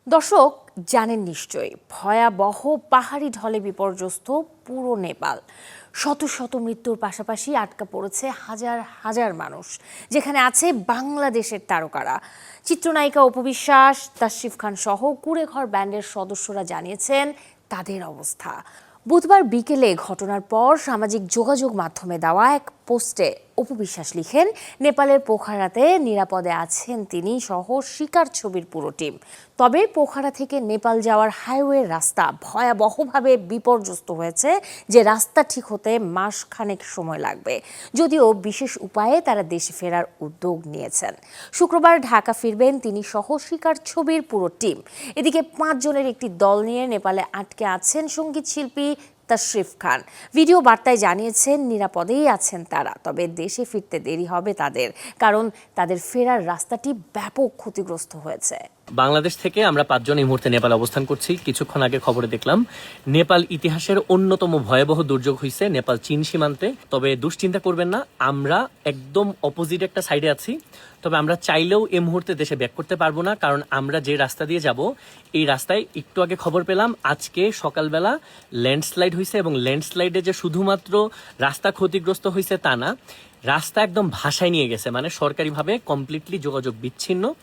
দর্শক জানেন নিশ্চয়ই ভয়াবহ পাহাড়ি ঢলে বিপর্যস্ত পুরো নেপাল। শত শত মৃত্যুর পাশাপাশি আটকা পড়েছে হাজার হাজার মানুষ, যেখানে আছে বাংলাদেশের তারকারা। চিত্রনায়িকা অপু বিশ্বাস, তাশরিফ খান সহ কুঁড়েঘর ব্যান্ডের সদস্যরা জানিয়েছেন তাদের অবস্থা। বুধবার বিকেলে ঘটনার পর সামাজিক যোগাযোগ মাধ্যমে দেওয়া এক পোস্টে অপু বিশ্বাস লিখেন, নেপালের পোখারাতে নিরাপদে আছেন তিনি সহ শিকার ছবির পুরো টিম। তবে পোখারা থেকে নেপাল যাওয়ার হাইওয়ে রাস্তা ভয়াবহভাবে বিপর্যস্ত হয়েছে, যে রাস্তা ঠিক হতে মাস খানেক সময় লাগবে। যদিও বিশেষ উপায়ে তারা দেশে ফেরার উদ্যোগ নিয়েছেন। শুক্রবার ঢাকা ফিরবেন তিনি সহ শিকার ছবির পুরো টিম। এদিকে 5 জনের একটি দল নিয়ে নেপালে আটকে আছেন সঙ্গীত শিল্পী তাশরিফ খান। ভিডিও বার্তায় জানিয়েছেন নিরাপদেই আছেন তারা, তবে দেশে ফিরতে দেরি হবে তাদের, কারণ তাদের ফেরার রাস্তাটি ব্যাপক ক্ষতিগ্রস্ত হয়েছে। বাংলাদেশ থেকে আমরা 5 জন এই মুহূর্তে নেপাল অবস্থান করছি। কিছুক্ষণ আগে খবরে দেখলাম নেপাল ইতিহাসের অন্যতম ভয়াবহ দুর্যোগ হয়েছে নেপাল চীন সীমান্তে। তবে দুশ্চিন্তা করবেন না, আমরা একদম অপোজিট একটা সাইডে আছি। তবে আমরা চাইলেও এই মুহূর্তে দেশে ব্যাক করতে পারবো না, কারণ আমরা যে রাস্তা দিয়ে যাব এই রাস্তায় একটু আগে খবর পেলাম আজকে সকালবেলা ল্যান্ডস্লাইড হয়েছে, এবং ল্যান্ডস্লাইডে যে শুধুমাত্র রাস্তা ক্ষতিগ্রস্ত হয়েছে তা না, রাস্তা একদম ভাসায় নিয়ে গেছে, মানে সরকারিভাবে কমপ্লিটলি যোগাযোগ বিচ্ছিন্ন।